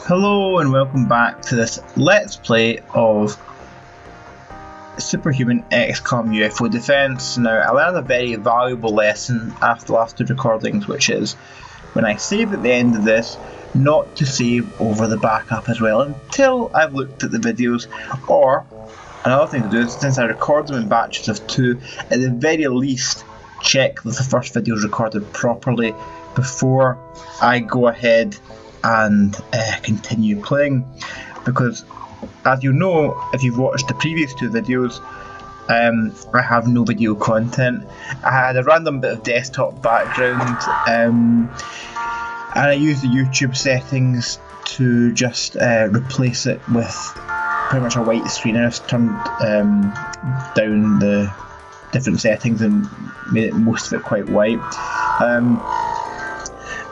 Hello and welcome back to this Let's Play of Superhuman XCOM UFO Defense. Now, I learned a very valuable lesson after the last two recordings, which is when I save at the end of this, not to save over the backup as well until I've looked at the videos, or another thing to do is since I record them in batches of 2, at the very least check that the first video is recorded properly before I go ahead and continue playing, because as you know if you've watched the previous 2 videos, I have no video content. I had a random bit of desktop background and I used the YouTube settings to just replace it with pretty much a white screen. I just turned down the different settings and made it most of it quite white.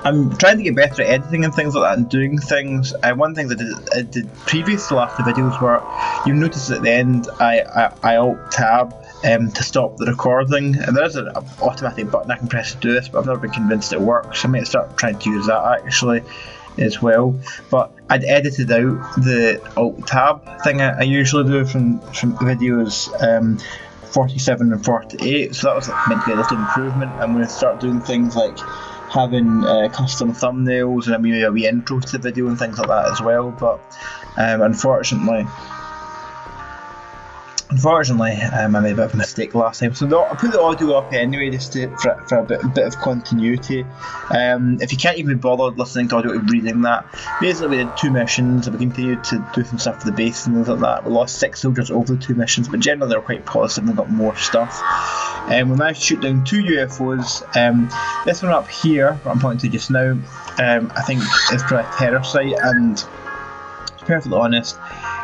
I'm trying to get better at editing and things like that and doing things. One thing that I did previous to the last 2 videos were, you'll notice at the end I Alt-Tab to stop the recording, and there is an automatic button I can press to do this, but I've never been convinced it works. I might start trying to use that actually as well. But I'd edited out the Alt-Tab thing I usually do from videos 47 and 48, so that was meant to be a little improvement. I'm going to start doing things like having custom thumbnails and maybe a wee intro to the video and things like that as well, but unfortunately I made a bit of a mistake last time, so I put the audio up anyway just for a bit of continuity. If you can't even be bothered listening to audio reading that, basically we did 2 missions and we continued to do some stuff for the base and things like that. We lost 6 soldiers over the 2 missions, but generally they were quite positive and got more stuff. We managed to shoot down 2 UFOs. This one up here, what I'm pointing to just now, I think is for a terror site, and to be perfectly honest,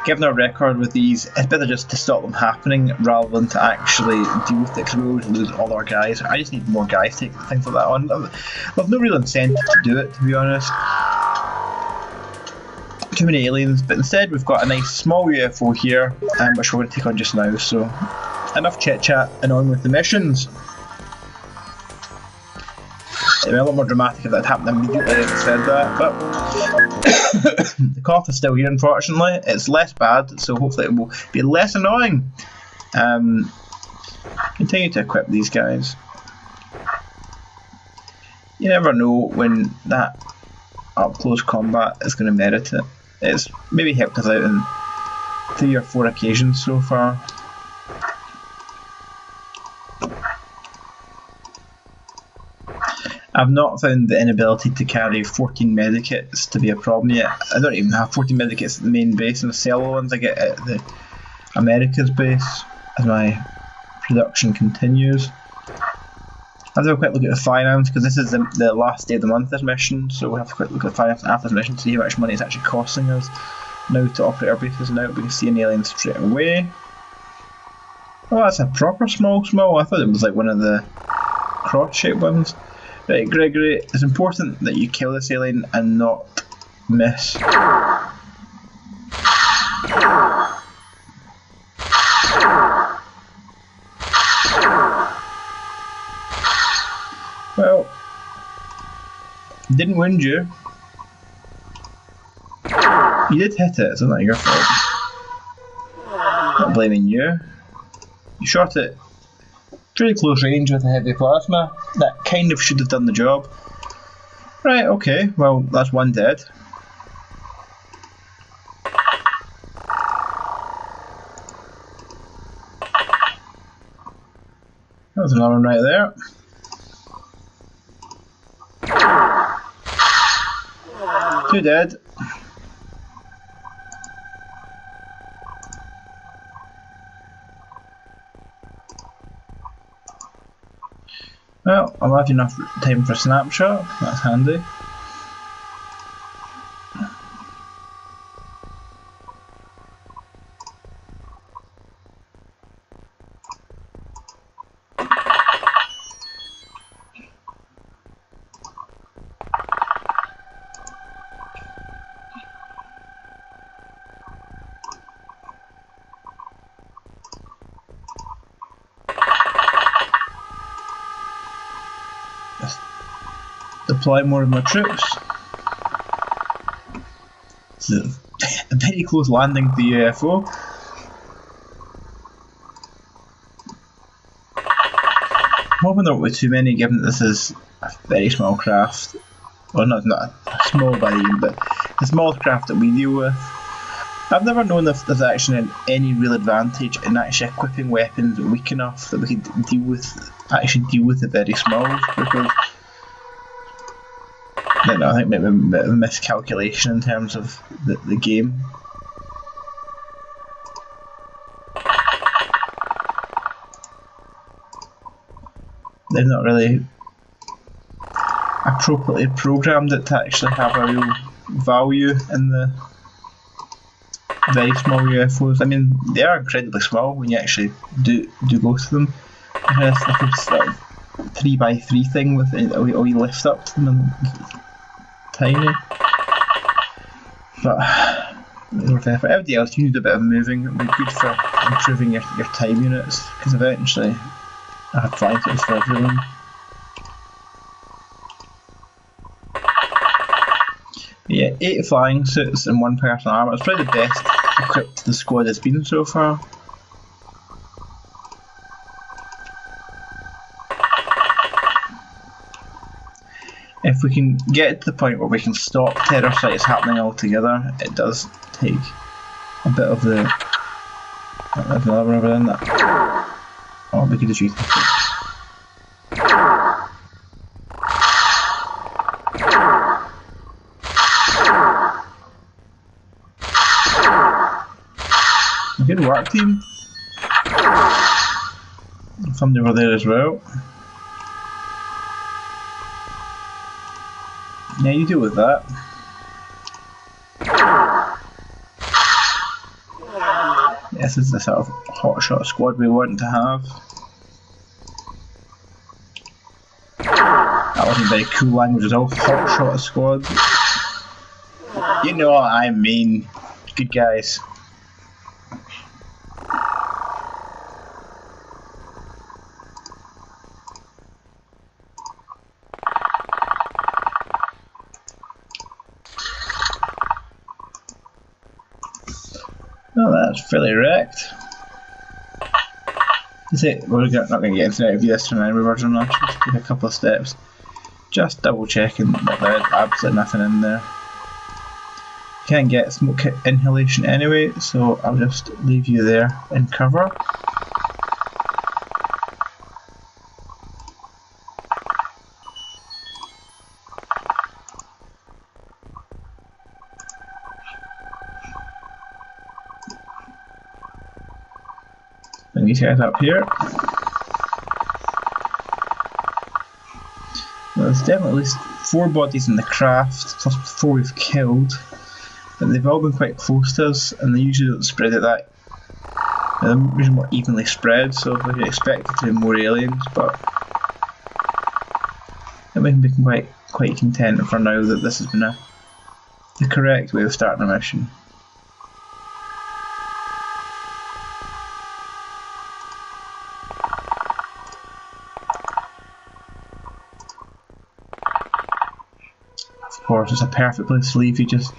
given our record with these, it's better just to stop them happening rather than to actually deal with it, because we would lose all our guys. I just need more guys to take things like that on. There's no real incentive to do it, to be honest. Too many aliens, but instead we've got a nice small UFO here, which we're going to take on just now, so enough chit chat and on with the missions. It'd be a lot more dramatic if that happened immediately if I said that, but the cough is still here unfortunately. It's less bad, so hopefully it will be less annoying. Continue to equip these guys. You never know when that up close combat is going to merit it. It's maybe helped us out in 3 or 4 occasions so far. I've not found the inability to carry 14 medikits to be a problem yet. I don't even have 14 medikits at the main base, and the solo ones I get at the America's base as my production continues. I'll have a quick look at the finance, because this is the last day of the month, this mission, so we'll have a quick look at the finance after this mission to see how much money it's actually costing us now to operate our bases. Now we can see an alien straight away. Oh, that's a proper small. I thought it was like one of the cross-shaped ones. Right, Gregory, it's important that you kill this alien and not miss. Well, didn't wound you. You did hit it, so it's not your fault. Not blaming you. You shot it pretty close range with a heavy plasma. That kind of should have done the job. Right, okay, well that's one dead. There's another one right there. Two dead. Well, I'll have enough time for a snapshot, that's handy. deploy more of my troops. It's a very close landing to the UFO. I'm hoping there won't be too many, given that this is a very small craft. Well, not a small by the but the smallest craft that we deal with. I've never known if there's actually any real advantage in actually equipping weapons weak enough that we can deal with the very smalls, because I don't know, I think maybe a bit of a miscalculation in terms of the game. They've not really appropriately programmed it to actually have a real value in the very small UFOs. I mean, they are incredibly small when you actually do go to them. It's like a sort of 3x3 thing with a wee lift up to them and tiny. But for everybody else, you need a bit of moving. It would be good for improving your time units, because eventually I have flying suits for everyone. Yeah, 8 flying suits and 1 person armour. It's probably the best equipped the squad has been so far. If we can get to the point where we can stop terror sites happening altogether, it does take a bit of the... Oh, there's another one over in that. Oh, we could just use this. Good work, team. Somebody over there as well. Yeah, you deal with that. This is the sort of hotshot squad we want to have. That wasn't very cool language at all. Hotshot squad. You know what I mean. Good guys. Oh, that's fairly wrecked. That's it. We're not going to get into any of this from any version now. Just take a couple of steps. Just double checking that there's absolutely nothing in there. Can't get smoke inhalation anyway, so I'll just leave you there in cover. Bring these guys up here. There's definitely at least 4 bodies in the craft, plus 4 we've killed. But they've all been quite close to us, and they usually don't spread it that. They're usually more evenly spread, so we can expect it to be more aliens, but I think we can be quite content for now that this has been the correct way of starting a mission. Of course, it's a perfect place to leave you, just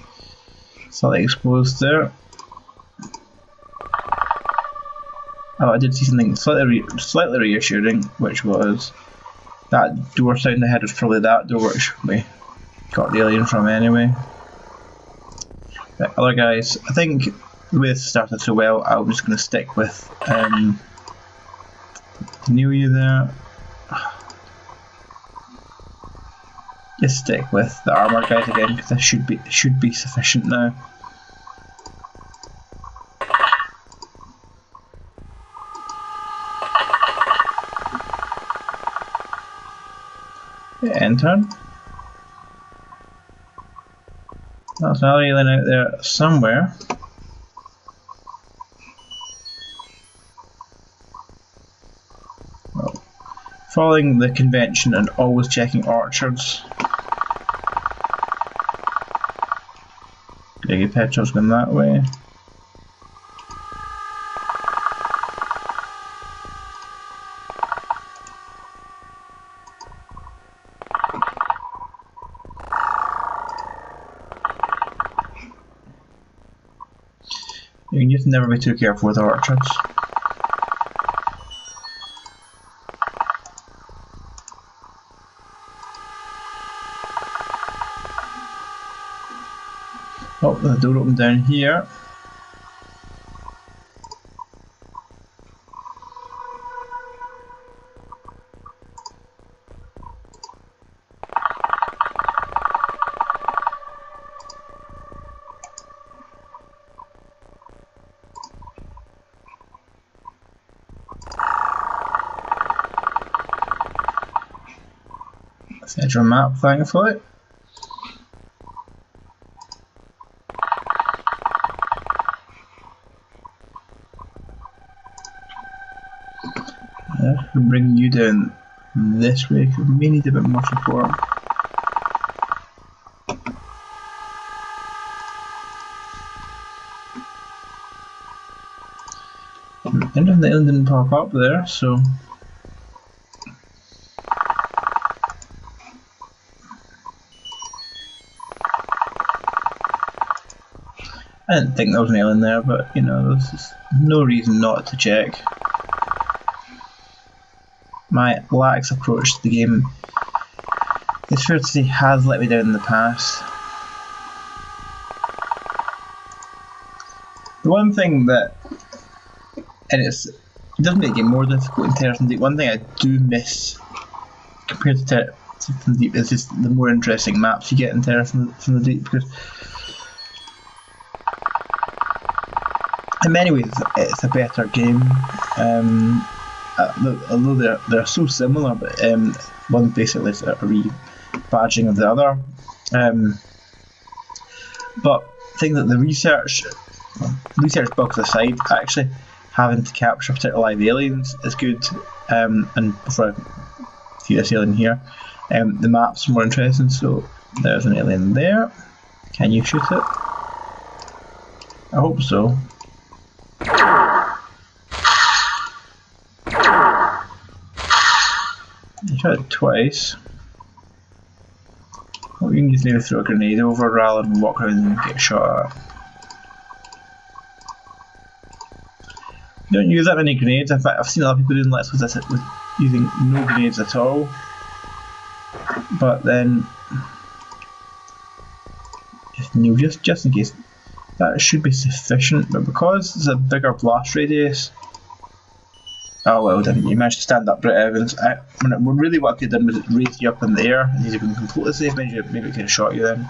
slightly exposed there. Oh, I did see something slightly reassuring, which was that door sound I had was probably that door which we got the alien from anyway. Right, other guys, I think the way this started so well, I'm just going to stick with you there. Just stick with the armour guys again, because this should be sufficient now. Enter. That's another alien out there somewhere. Well, following the convention and always checking orchards. Greggy Petrol's going that way. You can just never be too careful with orchards. Oh, the door opened down here. That's the edge of a map, thankfully. We'll bring you down this way because we may need a bit more support. Interesting, the island didn't pop up there, so. I didn't think there was an island there, but you know, there's just no reason not to check. My lax approach to the game, it's fair to say, has let me down in the past. The one thing that, and it doesn't make it more difficult in Terra from Deep, one thing I do miss compared to Terra from Deep is just the more interesting maps you get in Terra from the Deep, because in many ways it's a better game. Although they're so similar, but one basically is a re-badging of the other. But I think that the research bugs aside, actually having to capture particular live aliens is good. And before I see this alien here, the map's more interesting. So there's an alien there. Can you shoot it? I hope so. You tried it twice. Well, you can just maybe throw a grenade over rather than walk around and get shot at. You don't use that many grenades. In fact, I've seen a lot of people doing Let's with this with using no grenades at all. But then, just in case, that should be sufficient. But because it's a bigger blast radius. Oh well, didn't you managed to stand up, Brett Evans? Really what I could have done was raise you up in the air, and you'd have been completely safe. Maybe it could have shot you then.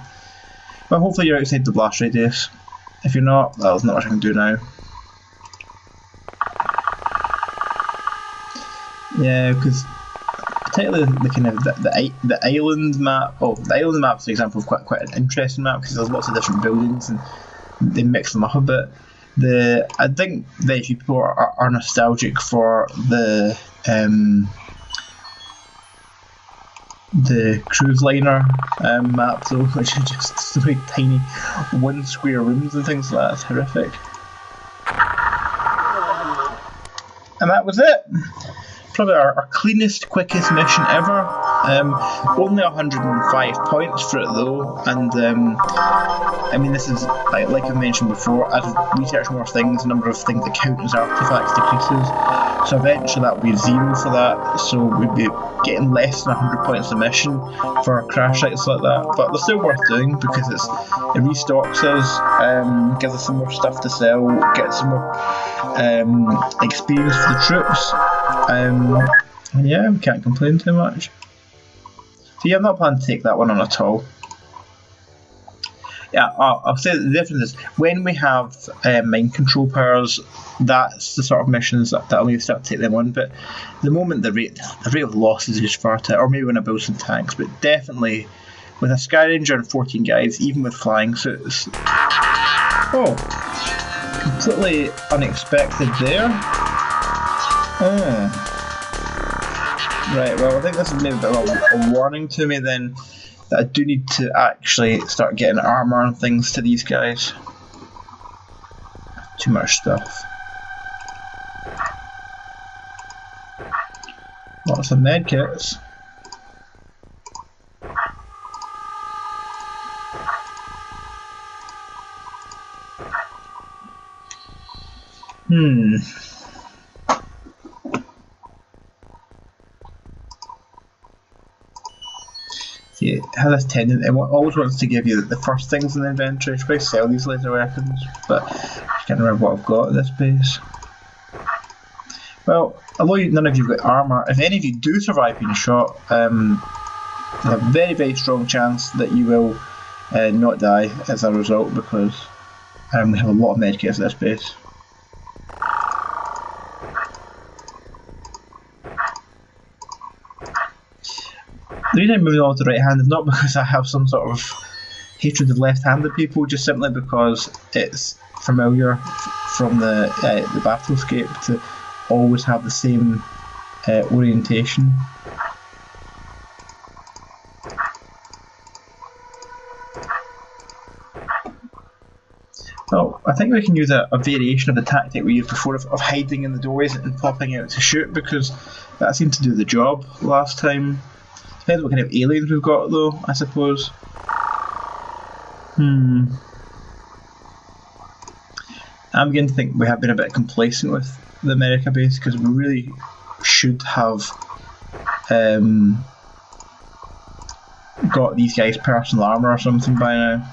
But hopefully you're outside the blast radius. If you're not, well, there's not much I can do now. Yeah, because particularly the kind of the island map. Oh, the island map is an example of quite an interesting map because there's lots of different buildings and they mix them up a bit. I think very few people are nostalgic for the cruise liner map though, which is just so many tiny one square rooms and things like that. It's horrific. And that was it. Probably our cleanest, quickest mission ever. Only 105 points for it though, and I mean this is like I mentioned before. As we research more things, the number of things that count as artifacts decreases. So eventually that will be 0 for that. So we'd be getting less than 100 points a mission for crash sites like that. But they're still worth doing because it restocks us, gives us some more stuff to sell, gets some more experience for the troops. And yeah, we can't complain too much. So yeah, I'm not planning to take that one on at all. Yeah, I'll say the difference is when we have mind control powers, that's the sort of missions that I'll maybe start to take them on. But the moment the rate of losses is far too, or maybe when I build some tanks, but definitely with a Sky Ranger and 14 guys, even with flying suits. Oh, completely unexpected there. Oh. Right, well I think this is maybe a bit of a warning to me then that I do need to actually start getting armour and things to these guys. Too much stuff. Lots of medkits. Hmm. See, it has this tendency, it always wants to give you the first things in the inventory. I should probably sell these laser weapons, but I can't remember what I've got at this base. Well, although none of you have got armour, if any of you do survive being shot, there's a very, very strong chance that you will not die as a result, because we have a lot of medkits at this base. The reason I'm moving on to the right hand is not because I have some sort of hatred of left-handed people, just simply because it's familiar from the battlescape to always have the same orientation. Well, I think we can use a variation of the tactic we used before of hiding in the doorways and popping out to shoot, because that seemed to do the job last time. Depends what kind of aliens we've got though, I suppose. I'm beginning to think we have been a bit complacent with the America base, because we really should have got these guys personal armour or something by now.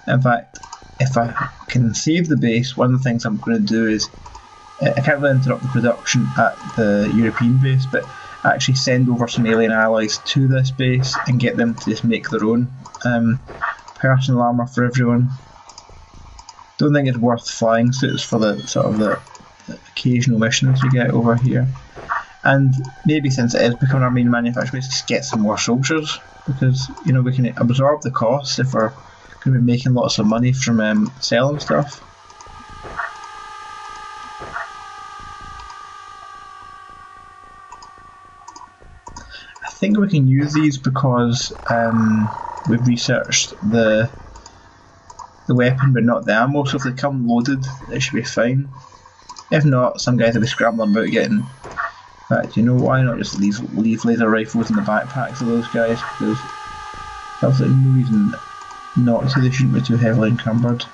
In fact, if I can save the base, one of the things I'm going to do is, I can't really interrupt the production at the European base, but actually send over some alien allies to this base and get them to just make their own personal armour for everyone. Don't think it's worth flying suits for the sort of the occasional missions you get over here. And maybe since it is becoming our main manufacturer base, just get some more soldiers, because you know we can absorb the costs if we're going to be making lots of money from selling stuff. I think we can use these because we've researched the weapon but not the ammo, so if they come loaded it should be fine. If not, some guys will be scrambling about getting. In fact, you know, why not just leave laser rifles in the backpacks of those guys, because there's absolutely no reason not to. They shouldn't be too heavily encumbered.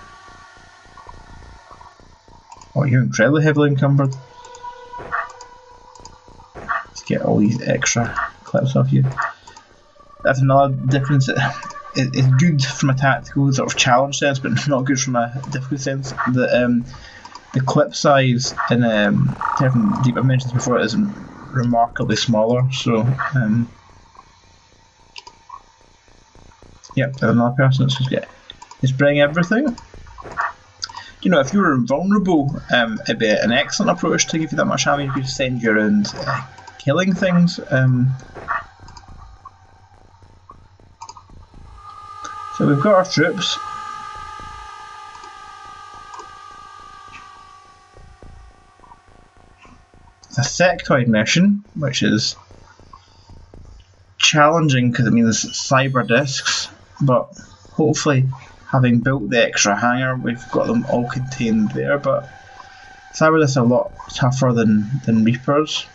Oh, you're incredibly heavily encumbered. Let's get all these extra clips off you. That's another difference. It's good from a tactical sort of challenge sense, but not good from a difficulty sense. The clip size in Deep, I've mentioned this before, is remarkably smaller. So, yep, there's another person that's just bring everything. You know, if you were invulnerable, it'd be an excellent approach to give you that much ammo. You could send you around killing things. So we've got our troops. It's a sectoid mission, which is challenging because it means cyber discs, but hopefully, having built the extra hangar, we've got them all contained there. But cyber discs are a lot tougher than Reapers.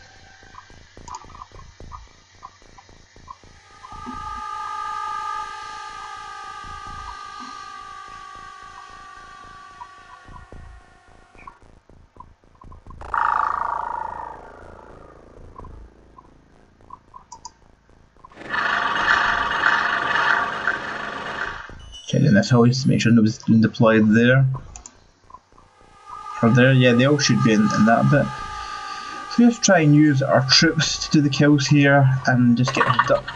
Checking this house to make sure nobody's been deployed there. Or there, yeah, they all should be in that bit. So let's try and use our troops to do the kills here and just get the duck.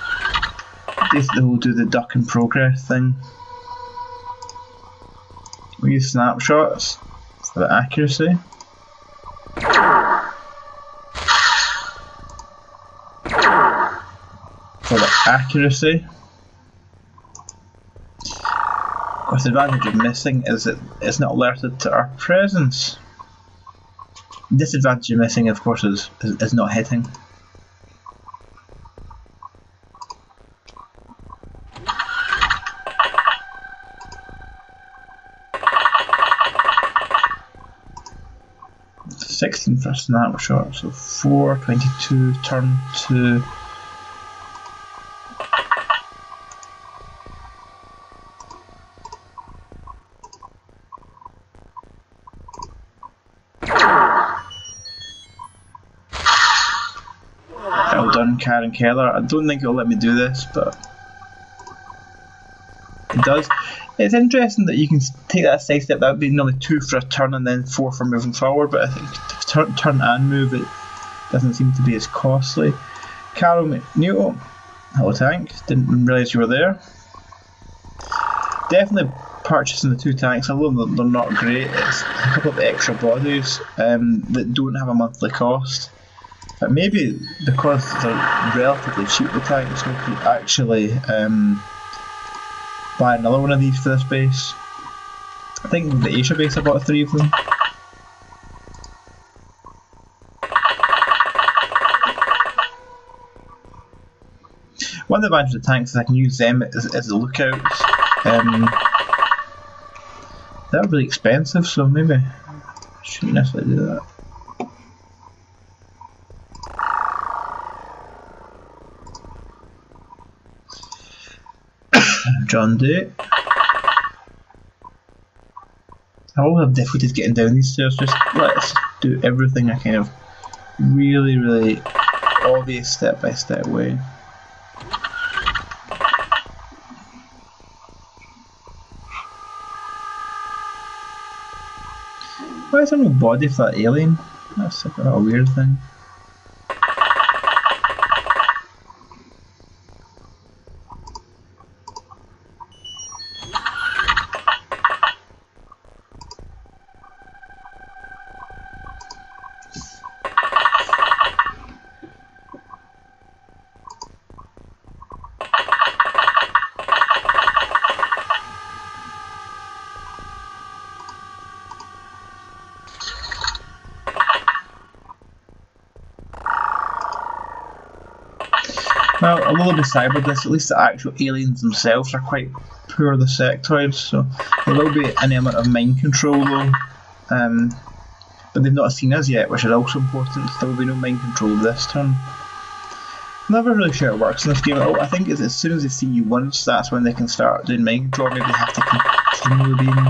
Basically, we'll do the duck in progress thing. We'll use snapshots for the accuracy. For the accuracy. Of course, the advantage of missing is that it's not alerted to our presence. The disadvantage of missing, of course, is not hitting. It's 16 for a snapshot, so 4, 22, turn 2. Karen Keller. I don't think it'll let me do this, but it does. It's interesting that you can take that side step. That would be normally 2 for a turn and then 4 for moving forward, but I think turn and move, it doesn't seem to be as costly. Carol McNeil, hello tank, didn't realise you were there. Definitely purchasing the 2 tanks, although they're not great. It's a couple of extra bodies that don't have a monthly cost. But maybe because they're relatively cheap, the tanks, we could actually buy another one of these for this base. I think the Asia base I bought 3 of them. One of the advantages of the tanks is I can use them as the lookouts. They're really expensive, so maybe I shouldn't necessarily do that. John Day. I always have difficulties getting down these stairs. Just let's do everything a kind of really obvious step by step way. Why is there no body for that alien? That's a weird thing. Well, although they'll be cybered this, at least the actual aliens themselves are quite poor, the sectoids, so there will be an element of mind control though. But they've not seen us yet, which is also important, so there will be no mind control this turn. I'm never really sure it works in this game. I think it's as soon as they see you once, that's when they can start doing mind control. Maybe they have to continually be in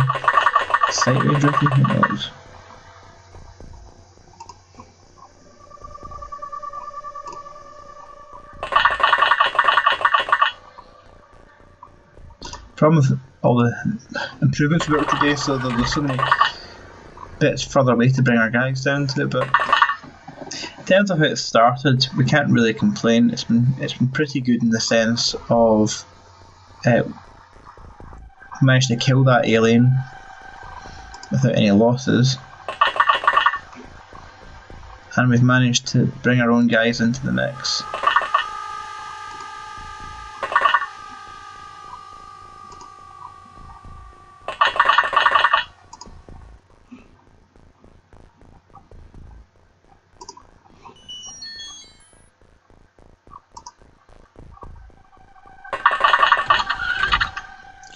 sight range with you, who knows. Problem with all the improvements we got today, so there's so many bits further away to bring our guys down to, but in terms of how it started, we can't really complain. It's been pretty good in the sense of managed to kill that alien without any losses, and we've managed to bring our own guys into the mix.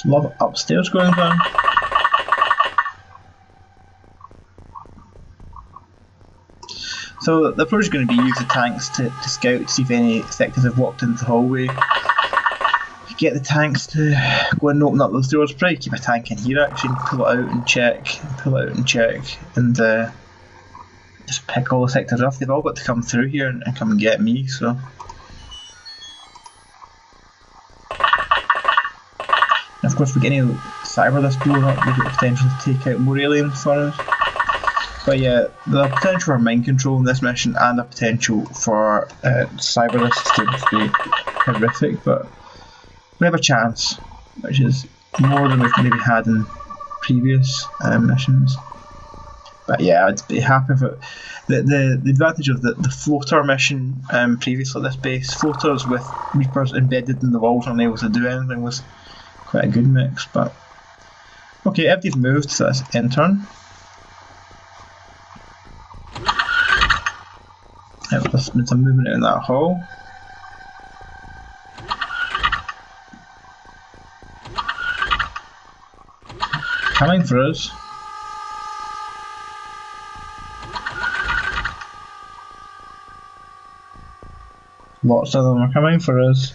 A lot of upstairs going down. So the approach is going to be use the tanks to scout to see if any sectors have walked into the hallway. Get the tanks to go and open up those doors. Probably keep a tank in here actually, and pull it out and check, and just pick all the sectors off. They've all got to come through here and come and get me, so. And of course, if we get any cyber this blown up, we've got the potential to take out more aliens for us. But yeah, the potential for mind control in this mission and the potential for cyber this is to be horrific, but we have a chance, which is more than we've maybe had in previous missions. But yeah, I'd be happy if it. The advantage of the floater mission previously at this base, floaters with Reapers embedded in the walls unable to do anything, was quite a good mix. But okay, everything's moved, so that's end turn. There's been some movement in that hall. Coming for us. Lots of them are coming for us.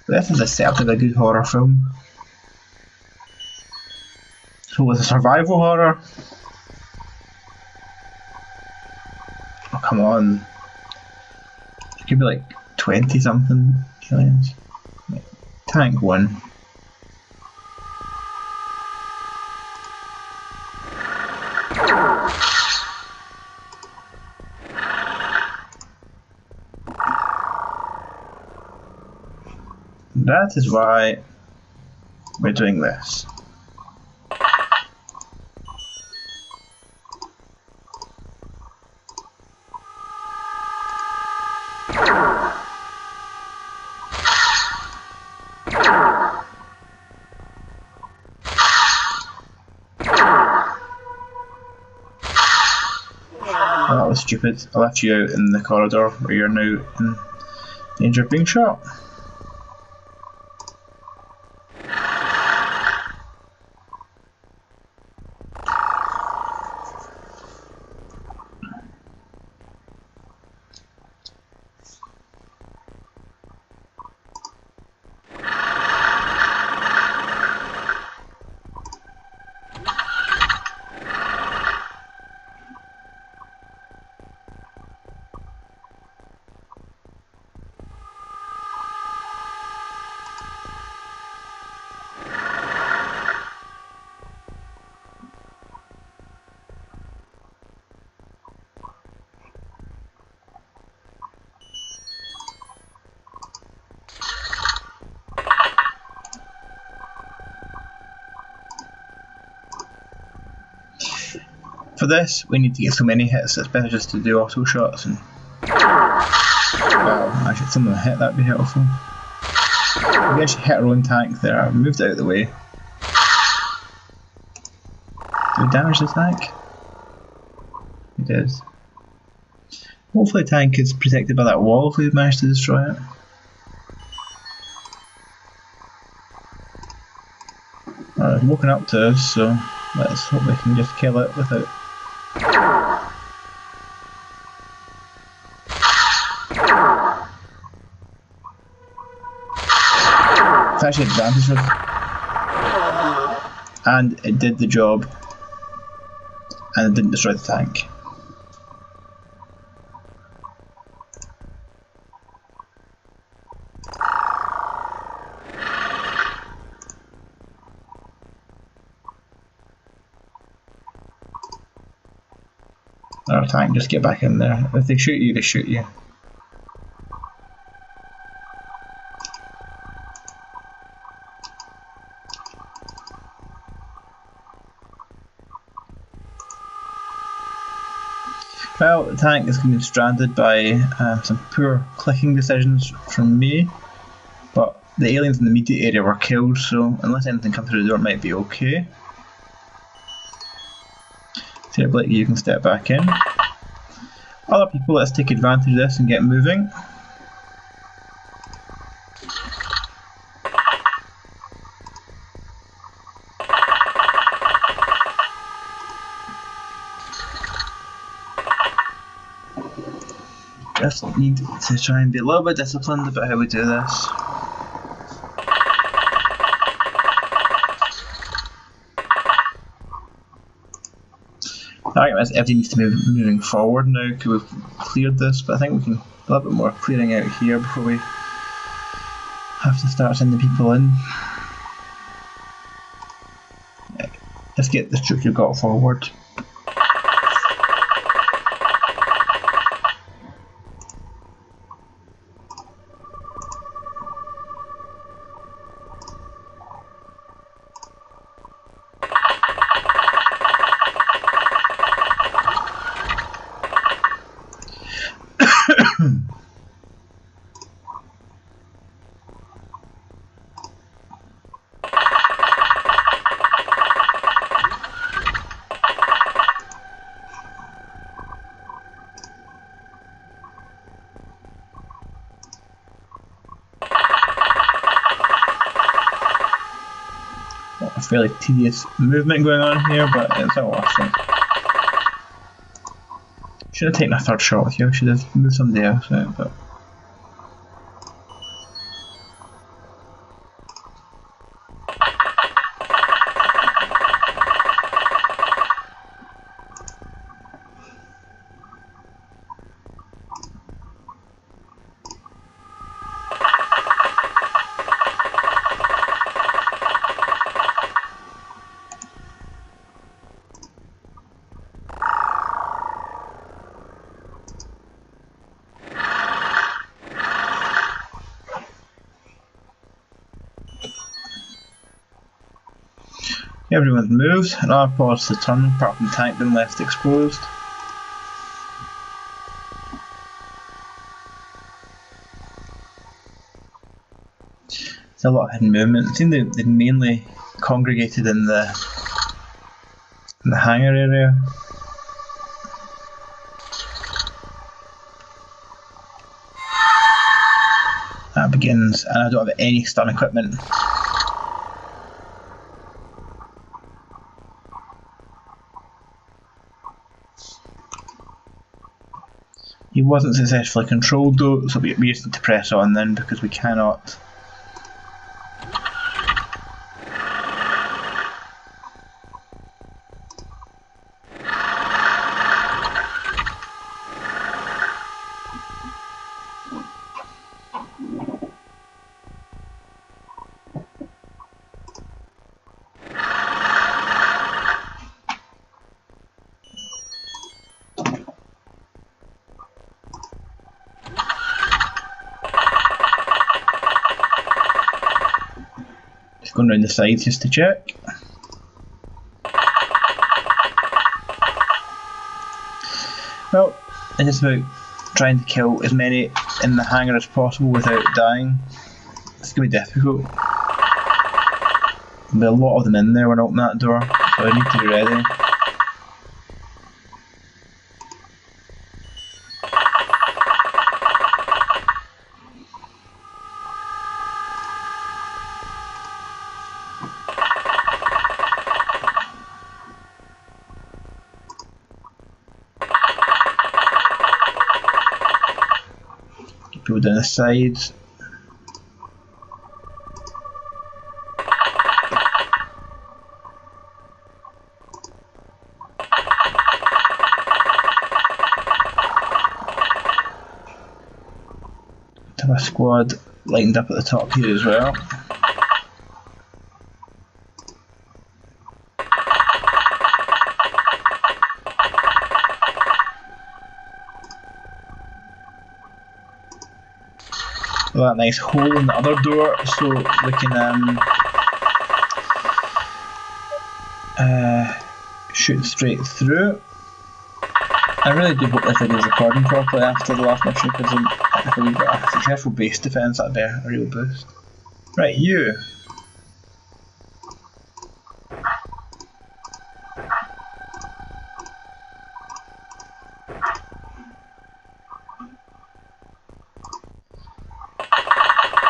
This is a setup of a good horror film. So it's a survival horror. Oh come on. Could be like 20 something aliens. Tank 1. That is why we're doing this. Oh, that was stupid. I left you out in the corridor where you're now in danger of being shot. For this, we need to get so many hits, it's better just to do auto shots and... Well, actually if someone hit, that'd be helpful. We actually hit our own tank there, I moved it out of the way. Did we damage the tank? We did. Hopefully the tank is protected by that wall if we've managed to destroy it. Well, it's woken up to us, so let's hope we can just kill it without... It's actually advantageous, and it did the job, and it didn't destroy the tank. Our tank, just get back in there. If they shoot you, they shoot you. Well, the tank is going to be stranded by some poor clicking decisions from me, but the aliens in the immediate area were killed, so unless anything comes through the door it might be okay. So Blake, you can step back in. Other people, let's take advantage of this and get moving. Just need to try and be a little bit disciplined about how we do this. The argument is everything needs to be moving forward now because we've cleared this, but I think we can a little bit more clearing out here before we have to start sending people in. Let's get the troops we've got forward. A fairly tedious movement going on here, but it's all worth it. Should have taken a third shot with you, I should have moved somebody else out, but... Everyone's moved, and I've paused the turn apart from the tank being left exposed. There's a lot of hidden movement. It seems they mainly congregated in the hangar area. That begins, and I don't have any stun equipment. He wasn't successfully controlled though, so we just need to press on then because we cannot. Going around the sides just to check. Well, I'm just about trying to kill as many in the hangar as possible without dying. It's going to be difficult. There'll be a lot of them in there when I open that door, so I need to be ready. People down the sides. Have a squad lined up at the top here as well. That nice hole in the other door, so we can shoot straight through. I really do hope this video is recording properly after the last mission, because if we've got a successful base defence, that'd be a real boost. Right, you.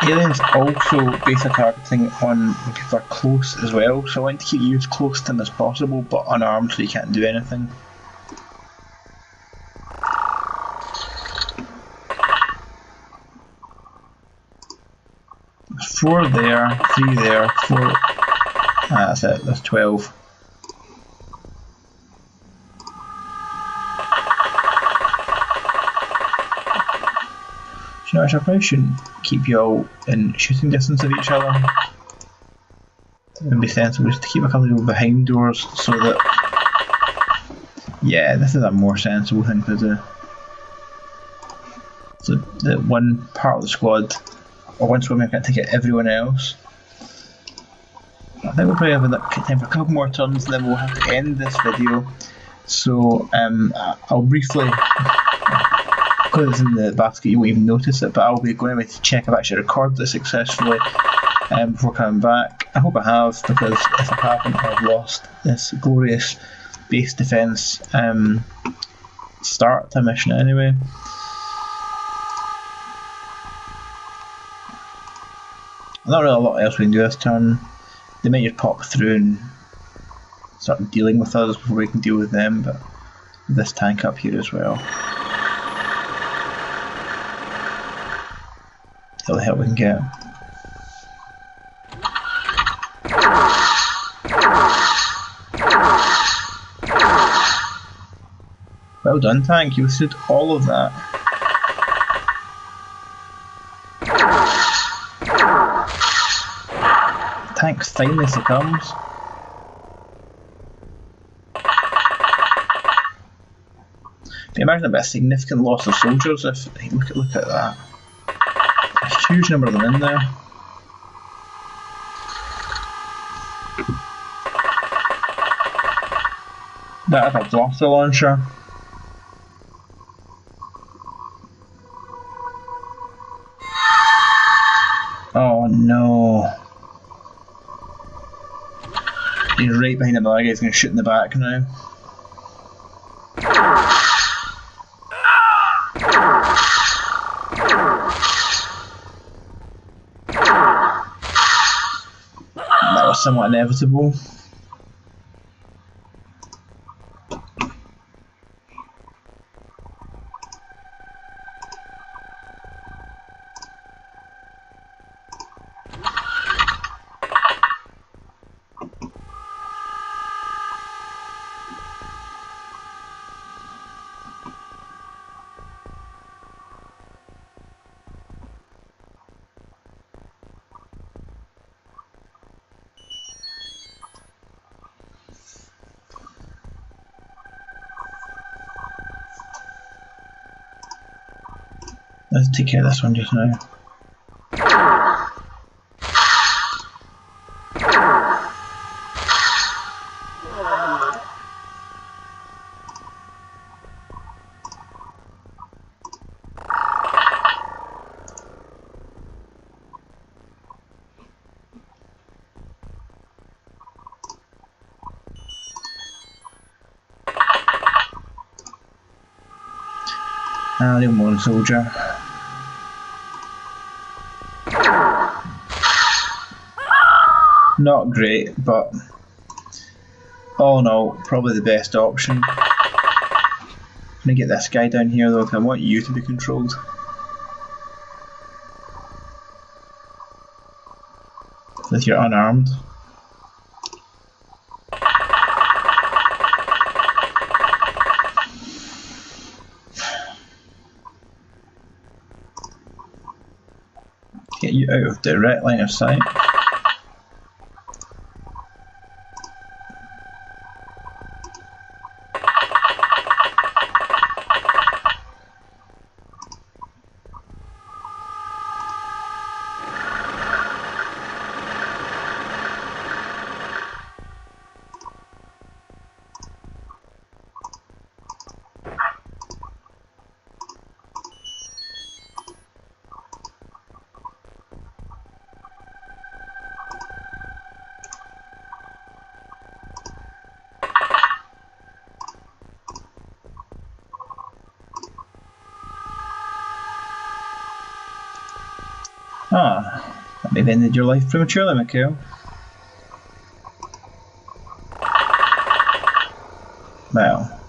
Aliens also base their targeting on when people are close as well, so I want to keep you as close to them as possible, but unarmed so you can't do anything. There's 4 there, 3 there, 4. That's it, there's 12. You know, I probably shouldn't keep you all in shooting distance of each other. It would be sensible just to keep a couple of people behind doors so that. Yeah, this is a more sensible thing to do. So that one part of the squad, or one squad member, can't take out everyone else. I think we'll probably have time for a couple more turns and then we'll have to end this video. So I'll briefly. Because it's in the basket you won't even notice it, but I'll be going away to check if I've actually recorded this successfully before coming back. I hope I have, because if I haven't, I've lost this glorious base defence start to a mission anyway. Not really a lot else we can do this turn. They might just pop through and start dealing with us before we can deal with them, but this tank up here as well. All the help we can get. Well done, tank, you withstood all of that. The tank finally succumbs. Can you imagine a bit of significant loss of soldiers if look at that. A huge number of them in there. That is a blaster launcher. Oh no. He's right behind another guy, he's going to shoot in the back now. That was somewhat inevitable. Let's take care of this one just now. Ah, leave him alone, soldier. Not great, but all in all, probably the best option. I'm gonna get this guy down here though, because I want you to be controlled. If you're unarmed. Get you out of direct line of sight. Ah, that may have ended your life prematurely, Mikhail. Well.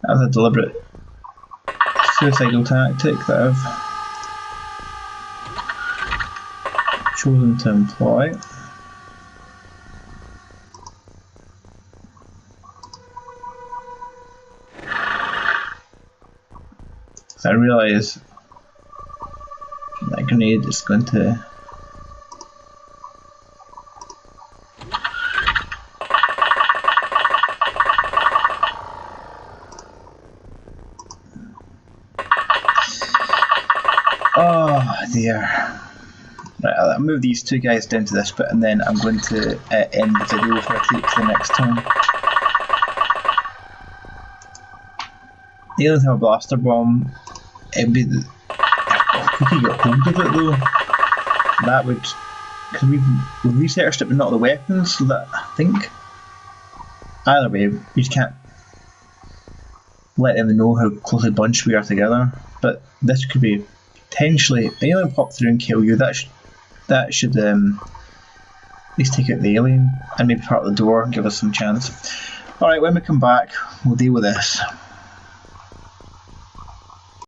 That was a deliberate suicidal tactic that I've chosen to employ. I realise that grenade is going to oh dear. Right, I'll move these two guys down to this bit and then I'm going to end the video before I take the next time. The aliens have a blaster bomb. It'd be the, if we could get hold of it though, that would, because we've researched it but not the weapons, so that I think either way we just can't let them know how closely bunched we are together. But this could be potentially an alien pop through and kill you. That should at least take out the alien and maybe part of the door and give us some chance. Alright, when we come back we'll deal with this.